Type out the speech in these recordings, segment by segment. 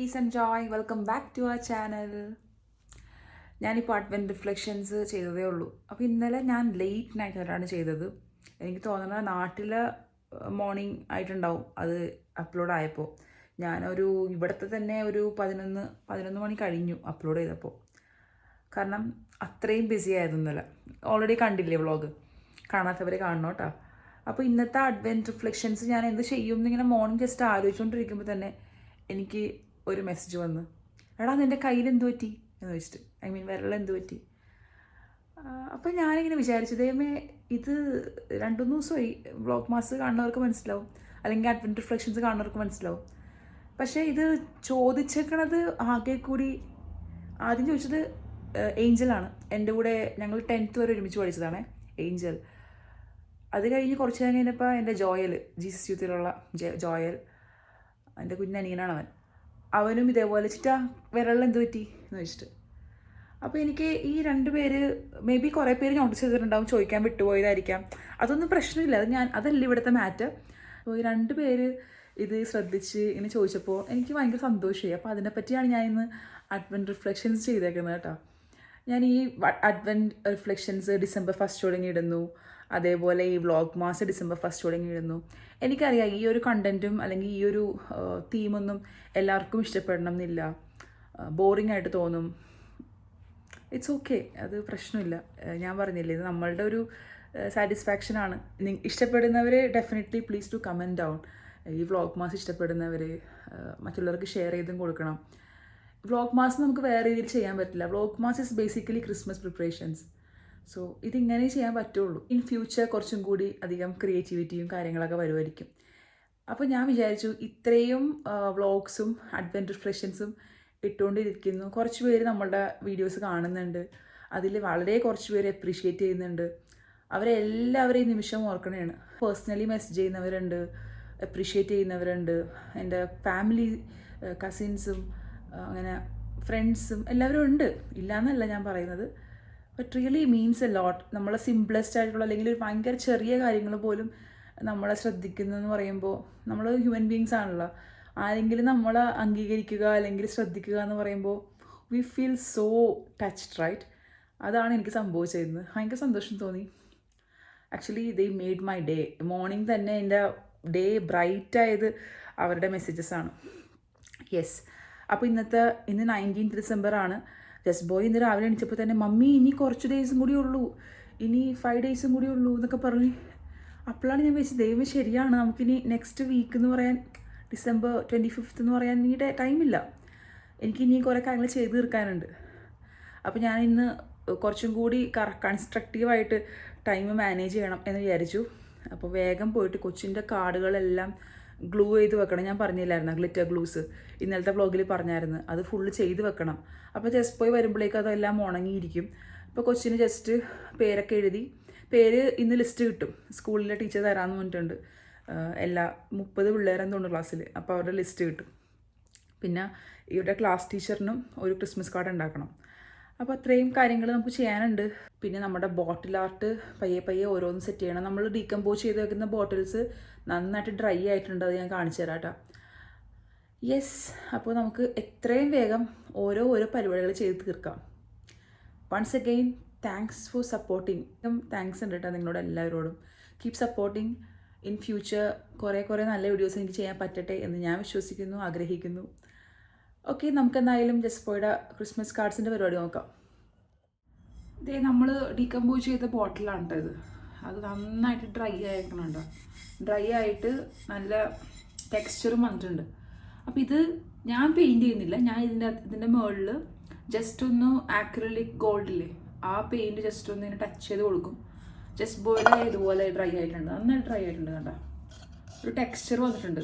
Piece and joy, welcome back to our channel. ഞാനിപ്പോൾ advent reflections ചെയ്തതേ ഉള്ളൂ. അപ്പോൾ ഇന്നലെ ഞാൻ ലേറ്റ് നൈറ്റായിട്ടാണ് ചെയ്തത്. എനിക്ക് തോന്നുന്നത് നാട്ടിൽ മോർണിംഗ് ആയിട്ടുണ്ടാവും അത് അപ്ലോഡ് ആയപ്പോൾ. ഞാനൊരു ഇവിടുത്തെ തന്നെ ഒരു 11 മണി കഴിഞ്ഞു അപ്ലോഡ് ചെയ്തപ്പോൾ. കാരണം അത്രയും ബിസി ആയിരുന്നു ഇന്നലെ. ഓൾറെഡി കണ്ടില്ലേ വ്ളോഗ്, കാണാത്തവർ കാണണം കേട്ടോ. അപ്പോൾ ഇന്നത്തെ അഡ്വെൻറ്റ് റിഫ്ലക്ഷൻസ് ഞാൻ എന്ത് ചെയ്യും എന്നിങ്ങനെ മോർണിംഗ് ജസ്റ്റ് ആലോചിച്ചുകൊണ്ടിരിക്കുമ്പോൾ തന്നെ എനിക്ക് ഒരു മെസ്സേജ് വന്നു, എടാ നിൻ്റെ കയ്യിൽ എന്ത് പറ്റി എന്ന് വെച്ചിട്ട്, വിരൽ എന്ത് പറ്റി. അപ്പോൾ ഞാനിങ്ങനെ വിചാരിച്ചു, ദൈവമേ ഇത് 2-3 ദിവസമായി വ്ളോഗ് മാസ് കാണുന്നവർക്ക് മനസ്സിലാവും, അല്ലെങ്കിൽ അഡ്വെൻറ്റ് റിഫ്ലക്ഷൻസ് കാണുന്നവർക്ക് മനസ്സിലാവും. പക്ഷേ ഇത് ചോദിച്ചേക്കണത് ആകെ കൂടി ആദ്യം ചോദിച്ചത് ഏഞ്ചലാണ്. എൻ്റെ കൂടെ ഞങ്ങൾ 10th വരെ ഒരുമിച്ച് പഠിച്ചതാണ് ഏഞ്ചൽ. അത് കഴിഞ്ഞ് കുറച്ച് നേരം കഴിഞ്ഞപ്പോൾ എൻ്റെ ജോയൽ, ജീസസ് യൂത്തിലുള്ള ജോയൽ, എൻ്റെ കുഞ്ഞനിയനാണ് അവനും ഇതേപോലെ ചിറ്റാ വിരലിൽ എന്ത് പറ്റി എന്ന് വെച്ചിട്ട്. അപ്പോൾ എനിക്ക് ഈ 2 പേര് മേ ബി കുറേ പേര് നോട്ടീസ് ചെയ്തിട്ടുണ്ടാവും, ചോദിക്കാൻ വിട്ടുപോയതായിരിക്കാം. അതൊന്നും പ്രശ്നമില്ല, അതല്ല ഇവിടുത്തെ മാറ്റർ. അപ്പോൾ ഈ 2 പേര് ഇത് ശ്രദ്ധിച്ച് ഇങ്ങനെ ചോദിച്ചപ്പോൾ എനിക്ക് ഭയങ്കര സന്തോഷമായി. അപ്പോൾ അതിനെപ്പറ്റിയാണ് ഞാൻ ഇന്ന് അഡ്വെൻറ്റ് റിഫ്ലക്ഷൻസ് ചെയ്തേക്കുന്നത് കേട്ടോ. ഞാൻ ഈ അഡ്വെൻറ്റ് റിഫ്ലക്ഷൻസ് ഡിസംബർ 1 തുടങ്ങി ഇടുന്നു, അതേപോലെ ഈ വ്ളോഗ് മാസ് ഡിസംബർ 1 തുടങ്ങി ഇടുന്നു. എനിക്കറിയാം ഈ ഒരു കണ്ടൻറ്റും അല്ലെങ്കിൽ ഈ ഒരു തീമൊന്നും എല്ലാവർക്കും ഇഷ്ടപ്പെടണം എന്നില്ല, ബോറിംഗ് ആയിട്ട് തോന്നും. ഇറ്റ്സ് ഓക്കെ, അത് പ്രശ്നമില്ല. ഞാൻ പറഞ്ഞില്ലേ, ഇത് നമ്മളുടെ ഒരു സാറ്റിസ്ഫാക്ഷനാണ്. ഇഷ്ടപ്പെടുന്നവർ definitely please to comment down. ഈ വ്ളോഗ് മാസ് ഇഷ്ടപ്പെടുന്നവർ മറ്റുള്ളവർക്ക് ഷെയർ ചെയ്തും കൊടുക്കണം. വ്ളോഗ് മാസ് നമുക്ക് വേറെ രീതിയിൽ ചെയ്യാൻ പറ്റില്ല. Vlog mass is basically Christmas preparations. So ഇതിങ്ങനെ ചെയ്യാൻ പറ്റുള്ളൂ. ഇൻ ഫ്യൂച്ചർ കുറച്ചും കൂടി അധികം ക്രിയേറ്റിവിറ്റിയും കാര്യങ്ങളൊക്കെ വരുമായിരിക്കും. അപ്പോൾ ഞാൻ വിചാരിച്ചു ഇത്രയും വ്ളോഗ്സും അഡ്വെൻറ്റ് റിഫ്ലക്ഷൻസും ഇട്ടുകൊണ്ടിരിക്കുന്നു. കുറച്ച് പേര് നമ്മളുടെ വീഡിയോസ് കാണുന്നുണ്ട്, അതിൽ വളരെ കുറച്ച് പേര് അപ്രീഷിയേറ്റ് ചെയ്യുന്നുണ്ട്. അവരെല്ലാവരെയും നിമിഷം ഓർക്കണേണ്. പേഴ്സണലി മെസ്സേജ് ചെയ്യുന്നവരുണ്ട്, അപ്രീഷിയേറ്റ് ചെയ്യുന്നവരുണ്ട്. എൻ്റെ ഫാമിലി, കസിൻസും അങ്ങനെ ഫ്രണ്ട്സും എല്ലാവരും ഉണ്ട്, ഇല്ലയെന്നല്ല ഞാൻ പറയുന്നത്. But really means a lot. നമ്മളെ സിംപ്ലസ്റ്റ് ആയിട്ടുള്ള അല്ലെങ്കിൽ ഒരു ഭയങ്കര ചെറിയ കാര്യങ്ങൾ പോലും നമ്മളെ ശ്രദ്ധിക്കുന്നതെന്ന് പറയുമ്പോൾ, നമ്മൾ ഹ്യൂമൻ ബീങ്സ് ആണല്ലോ. ആരെങ്കിലും നമ്മളെ അംഗീകരിക്കുക അല്ലെങ്കിൽ ശ്രദ്ധിക്കുക എന്ന് പറയുമ്പോൾ we feel so touched, right? അതാണ് എനിക്ക് സംഭവിച്ചിരുന്നത്. ഭയങ്കര സന്തോഷം തോന്നി. Actually they made my day. Morning തന്നെ എൻ്റെ ഡേ ബ്രൈറ്റ് ആയത് അവരുടെ മെസ്സേജസാണ്. യെസ്. അപ്പോൾ ഇന്ന് 19th December ആണ്. ജസ്റ്റ് ബോയ് ഇന്ന് രാവിലെ എണീച്ചപ്പോൾ തന്നെ, മമ്മി ഇനി കുറച്ച് ഡേയ്സും കൂടി ഉള്ളൂ, ഇനി 5 ഡേയ്സും കൂടി ഉള്ളൂ എന്നൊക്കെ പറഞ്ഞ്. അപ്പോഴാണ് ഞാൻ വിചാരിച്ചത്, ദൈവം ശരിയാണ്, നമുക്കിനി നെക്സ്റ്റ് വീക്ക് എന്ന് പറയാൻ, December 25th എന്ന് പറയാൻ ഇനി ടൈമില്ല. എനിക്കിനി കുറേ കാര്യങ്ങൾ ചെയ്ത് തീർക്കാനുണ്ട്. അപ്പോൾ ഞാൻ ഇന്ന് കുറച്ചും കൂടി കൺസ്ട്രക്റ്റീവായിട്ട് ടൈം മാനേജ് ചെയ്യണം എന്ന് വിചാരിച്ചു. അപ്പോൾ വേഗം പോയിട്ട് കൊച്ചിൻ്റെ കാർഡുകളെല്ലാം ഗ്ലൂ ചെയ്ത് വെക്കണം. ഞാൻ പറഞ്ഞില്ലായിരുന്നു, ഗ്ലിറ്റർ ഗ്ലൂസ് ഇന്നലത്തെ വ്ളോഗിൽ പറഞ്ഞായിരുന്നു, അത് ഫുള്ള് ചെയ്ത് വെക്കണം. അപ്പോൾ ജസ്റ്റ് പോയി വരുമ്പോഴേക്കും അതെല്ലാം ഉണങ്ങിയിരിക്കും. അപ്പോൾ കൊച്ചിന് ജസ്റ്റ് പേരൊക്കെ എഴുതി, പേര് ഇന്ന് ലിസ്റ്റ് കിട്ടും, സ്കൂളിലെ ടീച്ചർ തരാമെന്ന് പറഞ്ഞിട്ടുണ്ട്. എല്ലാ 30 പിള്ളേരെന്ന് തോന്നുന്നു ക്ലാസ്സിൽ. അപ്പോൾ അവരുടെ ലിസ്റ്റ് കിട്ടും. പിന്നെ ഇവിടെ ക്ലാസ് ടീച്ചറിനും ഒരു ക്രിസ്മസ് കാർഡ് ഉണ്ടാക്കണം. അപ്പോൾ അത്രയും കാര്യങ്ങൾ നമുക്ക് ചെയ്യാനുണ്ട്. പിന്നെ നമ്മുടെ ബോട്ടിൽ ആർട്ട് പയ്യെ ഓരോന്ന് സെറ്റ് ചെയ്യണം. നമ്മൾ ഡീകമ്പോസ് ചെയ്ത് വെക്കുന്ന ബോട്ടിൽസ് നന്നായിട്ട് ഡ്രൈ ആയിട്ടുണ്ട്, അത് ഞാൻ കാണിച്ചു തരാം കേട്ടോ. യെസ്. അപ്പോൾ നമുക്ക് എത്രയും വേഗം ഓരോ പരിപാടികൾ ചെയ്ത് തീർക്കാം. Once again thanks for supporting. Thanks ഉണ്ട് കേട്ടോ നിങ്ങളോട് എല്ലാവരോടും. Keep supporting. ഇൻ ഫ്യൂച്ചർ കുറേ നല്ല വീഡിയോസ് എനിക്ക് ചെയ്യാൻ പറ്റട്ടെ എന്ന് ഞാൻ വിശ്വസിക്കുന്നു, ആഗ്രഹിക്കുന്നു. ഓക്കെ, നമുക്കെന്തായാലും ജസ്പോയുടെ ക്രിസ്മസ് കാർഡ്സിൻ്റെ പരിപാടി നോക്കാം. ഇതേ നമ്മൾ ഡീകമ്പോസ് ചെയ്ത ബോട്ടിലാണ് കേട്ടോ ഇത്. അത് നന്നായിട്ട് ഡ്രൈ ആയിരിക്കണുണ്ടോ, ഡ്രൈ ആയിട്ട് നല്ല ടെക്സ്ചറും വന്നിട്ടുണ്ട്. അപ്പോൾ ഇത് ഞാൻ പെയിൻറ്റ് ചെയ്യുന്നില്ല, ഞാൻ ഇതിൻ്റെ മുകളിൽ ജസ്റ്റ് ഒന്ന് ആക്രിലിക് ഗോൾഡില്ലേ, ആ പെയിൻറ്റ് ജസ്റ്റ് ഒന്ന് ഇങ്ങനെ ടച്ച് ചെയ്ത് കൊടുക്കും. ജസ്റ്റ് ബോയുടെ ഇതുപോലെ ഡ്രൈ ആയിട്ടുണ്ട്, നന്നായിട്ട് ഡ്രൈ ആയിട്ടുണ്ട് കണ്ടോ, ഒരു ടെക്സ്ചർ വന്നിട്ടുണ്ട്.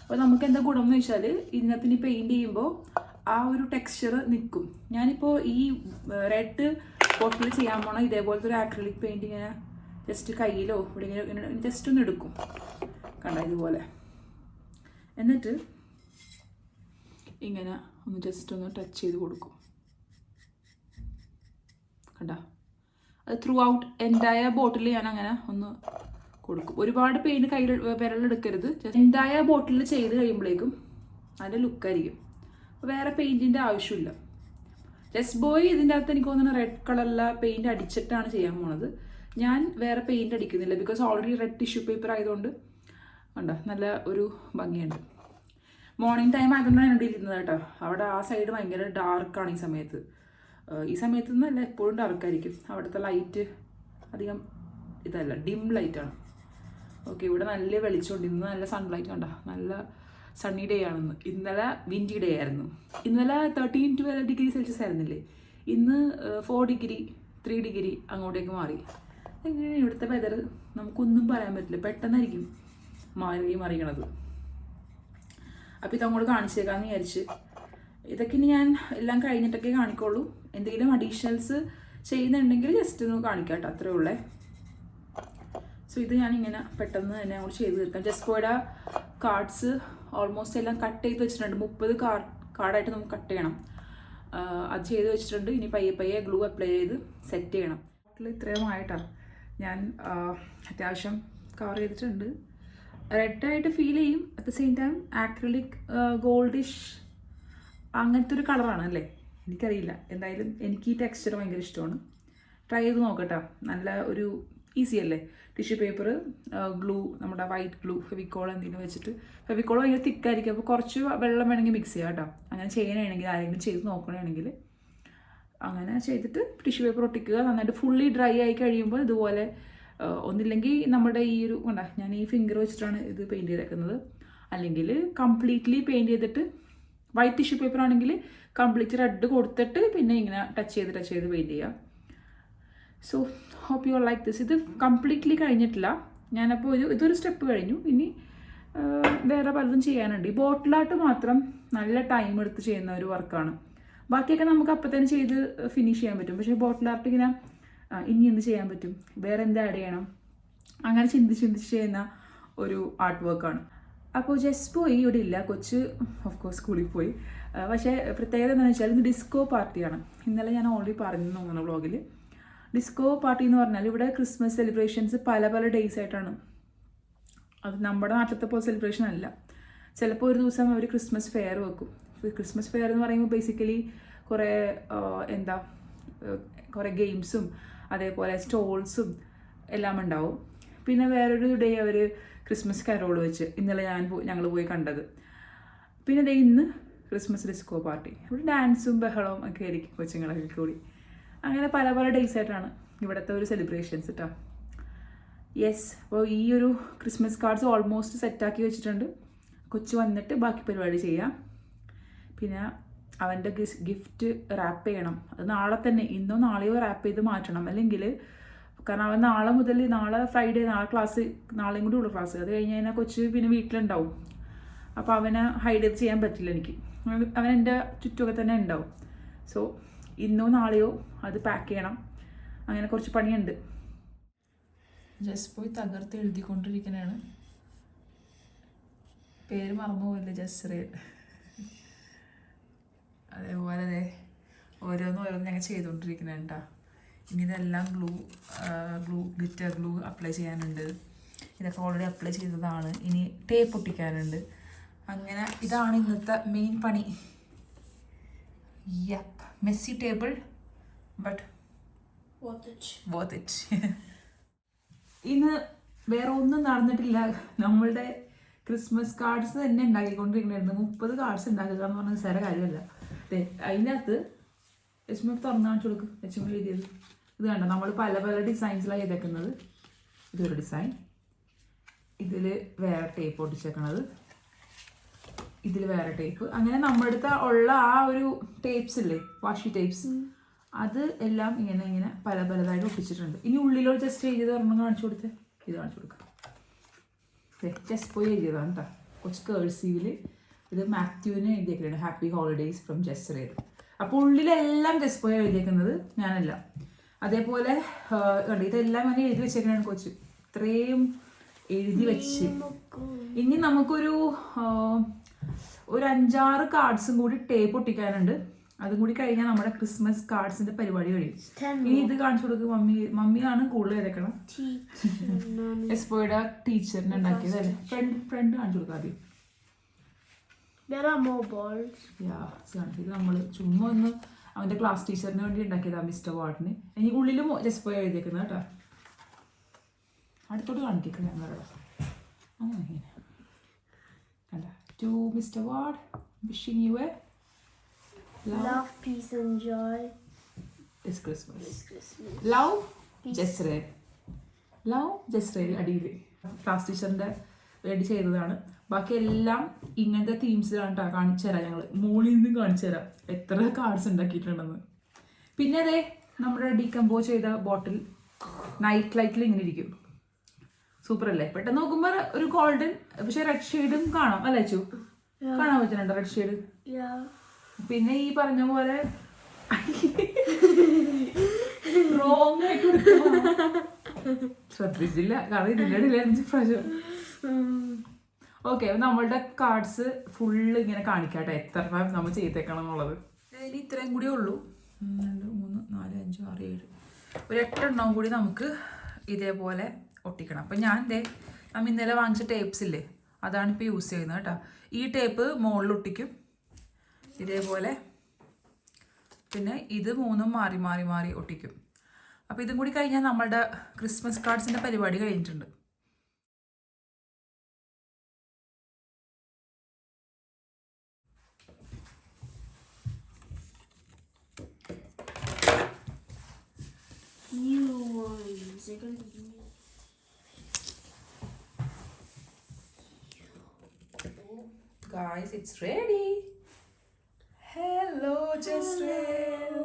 അപ്പോൾ നമുക്ക് എന്താ ഗുണം എന്ന് വെച്ചാൽ, ഇതിനകത്തിന് പെയിൻറ്റ് ചെയ്യുമ്പോൾ ആ ഒരു ടെക്സ്ചർ നിൽക്കും. ഞാനിപ്പോൾ ഈ റെഡ് ബോട്ടിൽ ചെയ്യാൻ പോണ ഇതേപോലത്തെ ഒരു ആക്രിലിക് പെയിൻറ്റ് ഇങ്ങനെ ജസ്റ്റ് കയ്യിലോ ഇവിടെ ഇങ്ങനെ ജസ്റ്റ് ഒന്ന് എടുക്കും കണ്ട ഇതുപോലെ. എന്നിട്ട് ഇങ്ങനെ ഒന്ന് ജസ്റ്റ് ഒന്ന് ടച്ച് ചെയ്ത് കൊടുക്കും കണ്ട. അത് ത്രൂ ഔട്ട് എൻ്റയ ബോട്ടിൽ ഞാൻ അങ്ങനെ ഒന്ന് കൊടുക്കും. ഒരുപാട് പെയിൻറ്റ് വിരലെടുക്കരുത്. എൻ്റയ ബോട്ടിൽ ചെയ്ത് കഴിയുമ്പോഴേക്കും അതിൻ്റെ ലുക്കായിരിക്കും. വേറെ പെയിൻറ്റിൻ്റെ ആവശ്യമില്ല. ജസ്റ്റ് ബോയ് ഇതിൻ്റെ അകത്ത് എനിക്ക് തോന്നുന്നു റെഡ് കളറിലെ പെയിൻറ്റ് അടിച്ചിട്ടാണ് ചെയ്യാൻ പോണത്. ഞാൻ വേറെ പെയിൻറ്റ് അടിക്കുന്നില്ല, because already red tissue paper ആയതുകൊണ്ട് ഉണ്ടോ നല്ല ഒരു ഭംഗിയുണ്ട്. മോർണിംഗ് ടൈം ആയതുകൊണ്ടാണ് ഇവിടെ ഇരുന്നത് കേട്ടോ. അവിടെ ആ സൈഡ് ഭയങ്കര ഡാർക്കാണ് ഈ സമയത്ത്. ഈ സമയത്ത് നിന്നല്ല, എപ്പോഴും ഡാർക്കായിരിക്കും. അവിടുത്തെ ലൈറ്റ് അധികം ഇതല്ല, ഡിം ലൈറ്റാണ്. ഓക്കെ, ഇവിടെ നല്ല വെളിച്ചമുണ്ട്. ഇന്ന് നല്ല സൺലൈറ്റ് കണ്ടോ, നല്ല സണ്ണി ഡേ ആണെന്ന്. ഇന്നലെ വിൻഡി ഡേ ആയിരുന്നു. ഇന്നലെ 13-12 ഡിഗ്രി സെൽഷ്യസ് ആയിരുന്നില്ലേ, ഇന്ന് 4 ഡിഗ്രി 3 ഡിഗ്രി അങ്ങോട്ടേക്ക് മാറി. എങ്ങനെയാണ് ഇവിടുത്തെ വെതർ നമുക്കൊന്നും പറയാൻ പറ്റില്ല, പെട്ടെന്നായിരിക്കും മറിയണത്. അപ്പോൾ ഇതങ്ങോട്ട് കാണിച്ചേക്കാന്ന് വിചാരിച്ച്. ഇതൊക്കെ ഇനി ഞാൻ എല്ലാം കഴിഞ്ഞിട്ടൊക്കെ കാണിക്കുള്ളൂ. എന്തെങ്കിലും അഡീഷണൽസ് ചെയ്യുന്നുണ്ടെങ്കിൽ ജസ്റ്റ് ഒന്ന് കാണിക്കാം കേട്ടോ, അത്രേ ഉള്ളേ. സോ ഇത് ഞാനിങ്ങനെ പെട്ടെന്ന് തന്നെ അങ്ങോട്ട് ചെയ്ത് തീർക്കാം. ജസ്റ്റ്കോയുടെ കാർഡ്സ് ഓൾമോസ്റ്റ് എല്ലാം കട്ട് ചെയ്ത് വെച്ചിട്ടുണ്ട്. 30 കാർഡായിട്ട് നമുക്ക് കട്ട് ചെയ്യണം. അത് ചെയ്ത് വെച്ചിട്ടുണ്ട്. ഇനി പയ്യെ ഗ്ലൂ അപ്ലൈ ചെയ്ത് സെറ്റ് ചെയ്യണം. ഇത്രയും ആയിട്ടാണ് ഞാൻ അത്യാവശ്യം കവർ ചെയ്തിട്ടുണ്ട്. റെഡായിട്ട് ഫീൽ ചെയ്യും, at the same time acrylic goldish അങ്ങനത്തെ ഒരു കളറാണ് അല്ലേ, എനിക്കറിയില്ല. എന്തായാലും എനിക്ക് ഈ ടെക്സ്ചർ ഭയങ്കര ഇഷ്ടമാണ്. ട്രൈ ചെയ്ത് നോക്കട്ടോ. നല്ല ഒരു ഈസി അല്ലേ. ടിഷ്യൂ പേപ്പർ, ഗ്ലൂ, നമ്മുടെ വൈറ്റ് ഗ്ലൂ, ഫെവിക്കോൾ എന്തെങ്കിലും വെച്ചിട്ട്, ഫെവിക്കോൾ ഭയങ്കര തിക്കായിരിക്കും, അപ്പോൾ കുറച്ച് വെള്ളം വേണമെങ്കിൽ മിക്സ് ചെയ്യാം കേട്ടോ. അങ്ങനെ ചെയ്യണമെങ്കിൽ, ആരെങ്കിലും ചെയ്ത് നോക്കണമെങ്കിൽ അങ്ങനെ ചെയ്തിട്ട് ടിഷ്യൂ പേപ്പർ ഒട്ടിക്കുക. നന്നായിട്ട് ഫുള്ളി ഡ്രൈ ആയി കഴിയുമ്പോൾ ഇതുപോലെ ഒന്നില്ലെങ്കിൽ നമ്മുടെ ഈ ഒരു ഞാൻ ഈ ഫിംഗർ വെച്ചിട്ടാണ് ഇത് പെയിൻറ്റ് ചെയ്തേക്കുന്നത്. അല്ലെങ്കിൽ കംപ്ലീറ്റ്ലി പെയിൻറ്റ് ചെയ്തിട്ട് വൈറ്റ് ടിഷ്യൂ പേപ്പർ ആണെങ്കിൽ കംപ്ലീറ്റ് റെഡ് കൊടുത്തിട്ട് പിന്നെ ഇങ്ങനെ ടച്ച് ചെയ്ത് പെയിൻറ്റ് ചെയ്യാം. So hope you like this. ഇത് കംപ്ലീറ്റ്ലി കഴിഞ്ഞിട്ടില്ല. ഞാനപ്പോൾ ഇതൊരു സ്റ്റെപ്പ് കഴിഞ്ഞു. ഇനി വേറെ പലതും ചെയ്യാനുണ്ട്. ഈ ബോട്ടിലായിട്ട് മാത്രം നല്ല ടൈം എടുത്ത് ചെയ്യുന്ന ഒരു വർക്കാണ്. ബാക്കിയൊക്കെ നമുക്ക് അപ്പം തന്നെ ചെയ്ത് ഫിനിഷ് ചെയ്യാൻ പറ്റും. പക്ഷേ ബോട്ടിൽ ആർട്ട് ഇങ്ങനെ ഇനി എന്ത് ചെയ്യാൻ പറ്റും, വേറെ എന്ത് ആഡ് ചെയ്യണം, അങ്ങനെ ചിന്തിച്ച് ചെയ്യുന്ന ഒരു ആർട്ട് വർക്കാണ്. അപ്പോൾ ജസ്റ്റ് പോയി ഇവിടെ ഇല്ല, കൊച്ച് ഓഫ് കോഴ്സ് സ്കൂളിൽ പോയി. പക്ഷേ പ്രത്യേകത എന്താണെന്ന് വെച്ചാൽ ഇത് ഡിസ്കോ പാർട്ടിയാണ്. ഇന്നലെ ഞാൻ ഓൾറെഡി പറഞ്ഞു തോന്നുന്നു വ്ളോഗിൽ. ഡിസ്കോ പാർട്ടി എന്ന് പറഞ്ഞാൽ ഇവിടെ ക്രിസ്മസ് സെലിബ്രേഷൻസ് പല ഡേയ്സ് ആയിട്ടാണ്. അത് നമ്മുടെ നാട്ടിലത്തെ പോലെ സെലിബ്രേഷൻ അല്ല. ചിലപ്പോൾ ഒരു ദിവസം അവർ ക്രിസ്മസ് ഫെയർ വെക്കും. ക്രിസ്മസ് ഫെയർ എന്ന് പറയുമ്പോൾ ബേസിക്കലി കുറേ ഗെയിംസും അതേപോലെ സ്റ്റോൾസും എല്ലാം ഉണ്ടാവും. പിന്നെ വേറൊരു ഡേ അവർ ക്രിസ്മസ് കരോൾ വെച്ച് ഇന്നലെ ഞങ്ങൾ പോയി കണ്ടത്. പിന്നെ ഇന്ന് ക്രിസ്മസ് ഡിസ്കോ പാർട്ടി. ഇവിടെ ഡാൻസും ബഹളവും ഒക്കെ ആയിരിക്കും കൊച്ചുങ്ങളൊക്കെ കൂടി. അങ്ങനെ പല ഡേയ്സ് ആയിട്ടാണ് ഇവിടുത്തെ ഒരു സെലിബ്രേഷൻസ് കേട്ടോ. യെസ്, അപ്പോൾ ഈ ഒരു ക്രിസ്മസ് കാർഡ്സ് ഓൾമോസ്റ്റ് സെറ്റാക്കി വെച്ചിട്ടുണ്ട്. കൊച്ചു വന്നിട്ട് ബാക്കി പരിപാടി ചെയ്യാം. പിന്നെ അവൻ്റെ ഗിഫ്റ്റ് റാപ്പ് ചെയ്യണം. അത് നാളെ തന്നെ, ഇന്നോ നാളെയോ റാപ്പ് ചെയ്ത് മാറ്റണം. അല്ലെങ്കിൽ കാരണം അവൻ നാളെ ഫ്രൈഡേ, നാളെയും കൂടി ഉള്ളു ക്ലാസ്. അത് കഴിഞ്ഞ് കഴിഞ്ഞാൽ കൊച്ച് പിന്നെ വീട്ടിലുണ്ടാവും. അപ്പോൾ അവനെ ഹൈഡ് ചെയ്ത് ചെയ്യാൻ പറ്റില്ല എനിക്ക്. അവൻ എൻ്റെ ചുറ്റുമൊക്കെ തന്നെ ഉണ്ടാവും. സോ ഇന്നോ നാളെയോ അത് പാക്ക് ചെയ്യണം. അങ്ങനെ കുറച്ച് പണിയുണ്ട്. ജസ്റ്റ് പോയി തകർത്ത് എഴുതിക്കൊണ്ടിരിക്കുന്നതാണ്. പേര് മറന്നുപോയില്ല, ജസ്റേ. അതേപോലെ ഓരോന്നും ഞങ്ങൾ ചെയ്തുകൊണ്ടിരിക്കുന്നുണ്ട് കേട്ടോ. ഇനി ഇതെല്ലാം ഗ്ലിറ്റർ ഗ്ലൂ അപ്ലൈ ചെയ്യാനുണ്ട്. ഇതൊക്കെ ഓൾറെഡി അപ്ലൈ ചെയ്തതാണ്. ഇനി ടേപ്പ് ഒട്ടിക്കാനുണ്ട്. അങ്ങനെ ഇതാണ് ഇന്നത്തെ മെയിൻ പണി. Messi table but worth it. ഇന്ന് വേറെ ഒന്നും നടന്നിട്ടില്ല. നമ്മളുടെ ക്രിസ്മസ് കാർഡ്സ് തന്നെ ഉണ്ടാക്കിക്കൊണ്ടിരിക്കണായിരുന്നു. 30 കാർഡ്സ് ഉണ്ടാക്കുക എന്ന് പറഞ്ഞാൽ നിസ്സാര കാര്യമല്ല. അതിനകത്ത് ലക്ഷ്മി തുറന്നു കാണിച്ചു കൊടുക്കും. ലക്ഷ്മി എഴുതിയത് ഇത് കണ്ടോ, നമ്മൾ പല ഡിസൈൻസിലാണ് ചെയ്തേക്കുന്നത്. ഇതൊരു ഡിസൈൻ, ഇതിൽ വേറെ ടേപ്പ് ഒട്ടിച്ചേക്കണത്, ഇതിൽ വേറെ ടേപ്പ്. അങ്ങനെ നമ്മുടെ അടുത്ത് ഉള്ള ആ ഒരു ടേപ്സ് ഇല്ലേ, വാഷി ടേപ്സ്, അത് എല്ലാം ഇങ്ങനെ പലതായിട്ട് ഒട്ടിച്ചിട്ടുണ്ട്. ഇനി ഉള്ളിലോട്ട് ജസ്റ്റ് എഴുതിയത് ഒരെണ്ണം കാണിച്ചു കൊടുത്തേ. ഇത് കാണിച്ചു കൊടുക്കാം. ജസ്റ്റ് പോയി എഴുതിയതാണ് കേട്ടോ, കുറച്ച് കേഴ്സീവിൽ. ഇത് മാത്യുവിന് എഴുതിയേക്കുന്നത് ഹാപ്പി ഹോളിഡേയ്സ് ഫ്രം ജസ്റേ. അപ്പോൾ ഉള്ളിലെല്ലാം ജസ്റ്റ് പോയി എഴുതിയേക്കുന്നത് ഞാനല്ല. അതേപോലെ ഇതെല്ലാം ഞാൻ എഴുതി വെച്ചേക്കുന്നതാണ് കൊച്ച്. ഇത്രയും എഴുതി വെച്ച് ഇനി നമുക്കൊരു 5-6 കാർഡ്സും കൂടി ടേപ്പ് ഒട്ടിക്കാനുണ്ട്. അതും കൂടി കഴിഞ്ഞാൽ നമ്മുടെ ക്രിസ്മസ് കാർഡ്സിന്റെ പരിപാടി കഴിയും. ഇനി ഇത് കാണിച്ചു കൊടുക്കും. മമ്മിയാണ് കൂടുതൽ ഇരക്കണം. എസ്പോയുടെ ടീച്ചറിനെ ഉണ്ടാക്കിയത് അല്ലേ. ഫ്രണ്ട് കാണിച്ചു കൊടുക്കാം ആദ്യം. There are more balls. ഇത് നമ്മൾ ചുമ്മാ ഒന്ന് അവൻ്റെ ക്ലാസ് ടീച്ചറിന് വേണ്ടി ഉണ്ടാക്കിയതാണ് മിസ്റ്റർ വാർഡിന്. ഇനി ഉള്ളിലും ജസ്റ്റ് പോയി എഴുതിയേക്കുന്നത് കേട്ടോ. അടുത്തോട്ട് കാണിക്കുന്നത് ഞങ്ങളുടെ അങ്ങനെ കണ്ട. To mister Ward, wishing you a Love, peace and joy. This Christmas. This Christmas. Love, Peace. ജസ്രേൽ. ലവ് ജസ്രേൽ അടിയിൽ ക്ലാസ് ടീച്ചറിൻ്റെ വേണ്ടി ചെയ്തതാണ്. ബാക്കി എല്ലാം ഇങ്ങനത്തെ തീംസിലാണ് കേട്ടോ. കാണിച്ചു തരാം ഞങ്ങൾ മോളിൽ നിന്നും കാണിച്ചു തരാം എത്ര കാർഡ്സ് ഉണ്ടാക്കിയിട്ടുണ്ടെന്ന്. പിന്നെ അതെ നമ്മുടെ ഡീകമ്പോസ് ചെയ്ത ബോട്ടിൽ നൈറ്റ് ലൈറ്റിൽ ഇങ്ങനെ ഇരിക്കും. സൂപ്പർ അല്ലേ? പെട്ടെന്ന് നോക്കുമ്പോൾ ഒരു ഗോൾഡൻ പക്ഷെ റെഡ് ഷെയ്ഡും കാണാം അല്ലേ അച്ചു? കാണാൻ പറ്റുന്നുണ്ടോ റെഡ് ഷെയ്ഡ്? പിന്നെ ഈ പറഞ്ഞ പോലെ റോങ് ആയിട്ട് ശ്രദ്ധിച്ചില്ല കാരണം ഇതിൻ്റെ ഇടയിലായിരുന്നു പ്രാവശ്യം. ഓക്കെ, നമ്മളുടെ കാർഡ്സ് ഫുള്ള് ഇങ്ങനെ കാണിക്കാട്ടെ എത്ര നമ്മൾ ചെയ്തേക്കണം എന്നുള്ളത്. ഇനി ഇത്രയും കൂടിയേ ഉള്ളൂ. 1 2 3 4 5 6 7 ഒരു 8 എണ്ണം കൂടി നമുക്ക് ഇതേപോലെ ഒട്ടിക്കണം. അപ്പം നമ്മൾ ഇന്നലെ വാങ്ങിച്ച ടേപ്സ് ഇല്ലേ, അതാണ് ഇപ്പോൾ യൂസ് ചെയ്യുന്നത് കേട്ടോ. ഈ ടേപ്പ് മുകളിൽ ഒട്ടിക്കും ഇതേപോലെ. പിന്നെ ഇത് 3 മാറി മാറി മാറി ഒട്ടിക്കും. അപ്പോൾ ഇതും കൂടി കഴിഞ്ഞാൽ നമ്മളുടെ ക്രിസ്മസ് കാർഡ്സിൻ്റെ പരിപാടി കഴിഞ്ഞിട്ടുണ്ട്. New ones. They're going to be new. Guys, it's ready. Hello, Jezreel.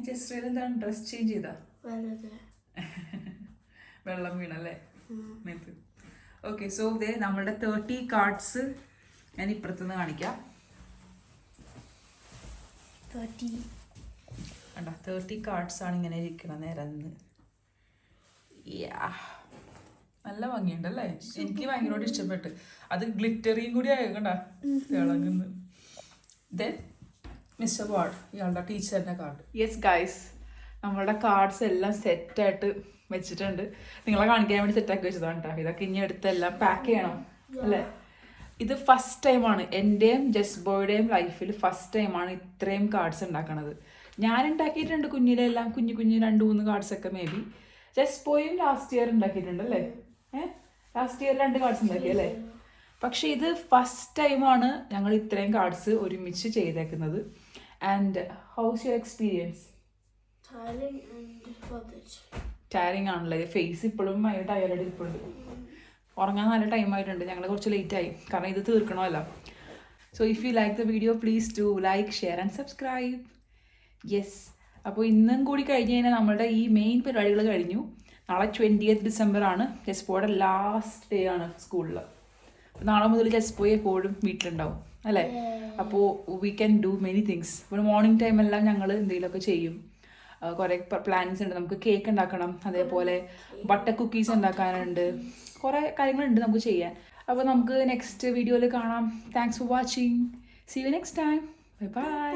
Jezreel എന്താണ് ഡ്രസ് ചേഞ്ച് ചെയ്താ? വെള്ളം വീണല്ലേ മേത്ത്. ഓക്കെ, സോ ഇതേ നമ്മളുടെ 30 കാർഡ്സ് ഞാൻ ഇപ്പുറത്തുനിന്ന് കാണിക്കാം. 30 കാർഡ്സ് ആണ് ഇങ്ങനെ ഇരിക്കണം നിരന്ന്. നല്ല ഭംഗിയുണ്ടല്ലേ? എനിക്ക് ഭയങ്കരമായിട്ട് ഇഷ്ടപ്പെട്ടു. അത് ഗ്ലിറ്ററിയും കൂടി ആയിക്കണ്ട തിളങ്ങുന്നു. ദെൻ മിസ്റ്റർ വാർഡ്, ഇയാളുടെ ടീച്ചറിൻ്റെ കാർഡ്. യെസ് ഗൈസ്, നമ്മളുടെ കാർഡ്സ് എല്ലാം സെറ്റായിട്ട് വെച്ചിട്ടുണ്ട്. നിങ്ങളെ കാണിക്കാൻ വേണ്ടി സെറ്റാക്കി വെച്ചതാണ് കേട്ടോ. ഇതൊക്കെ ഇനി എടുത്തെല്ലാം പാക്ക് ചെയ്യണം അല്ലേ? ഇത് ഫസ്റ്റ് ടൈമാണ് എൻ്റെയും ജസ്ബോയുടെയും ലൈഫിൽ ഫസ്റ്റ് ടൈമാണ് ഇത്രയും കാർഡ്സ് ഉണ്ടാക്കണത്. ഞാൻ ഉണ്ടാക്കിയിട്ടുണ്ട് കുഞ്ഞിലെല്ലാം കുഞ്ഞു 2-3 കാർഡ്സൊക്കെ മേ ബി. ജസ്ബോയും ലാസ്റ്റ് ഇയർ ഉണ്ടാക്കിയിട്ടുണ്ട് അല്ലേ? ലാസ്റ്റ് ഇയർ 2 കാർഡ്സ് ഉണ്ടാക്കി അല്ലേ? പക്ഷെ ഇത് ഫസ്റ്റ് ടൈമാണ് ഞങ്ങൾ ഇത്രയും കാർഡ്സ് ഒരുമിച്ച് ചെയ്തേക്കുന്നത്. And house your experience? Tiring ആണല്ലേ? ഫേസ് ഇപ്പോഴും ഭയങ്കര ടയർഡ് ഇരിപ്പുണ്ട്. ഉറങ്ങാൻ നല്ല ടൈമായിട്ടുണ്ട്. ഞങ്ങൾ കുറച്ച് ലേറ്റായി കാരണം ഇത് തീർക്കണമല്ലോ. So if you like the video please do like, share and subscribe. Yes, അപ്പോൾ ഇന്നും കൂടി കഴിഞ്ഞ് കഴിഞ്ഞാൽ നമ്മളുടെ ഈ മെയിൻ പരിപാടികൾ കഴിഞ്ഞു. നാളെ 20th December ആണ് ജസ്പോയുടെ ലാസ്റ്റ് ഡേ ആണ് സ്കൂളിൽ. നാളെ മുതൽ ജസ്പോയി എപ്പോഴും വീട്ടിലുണ്ടാവും അല്ലേ? അപ്പോൾ we can do many things. ഇപ്പോൾ മോർണിംഗ് ടൈമെല്ലാം ഞങ്ങൾ എന്തെങ്കിലുമൊക്കെ ചെയ്യും. കുറേ പ്ലാൻസ് ഉണ്ട്. നമുക്ക് കേക്ക് ഉണ്ടാക്കണം, അതേപോലെ ബട്ടർ കുക്കീസ് ഉണ്ടാക്കാനുണ്ട്, കുറേ കാര്യങ്ങളുണ്ട് നമുക്ക് ചെയ്യാൻ. അപ്പോൾ നമുക്ക് നെക്സ്റ്റ് വീഡിയോയിൽ കാണാം. Thanks for watching. See you next time. Bye by.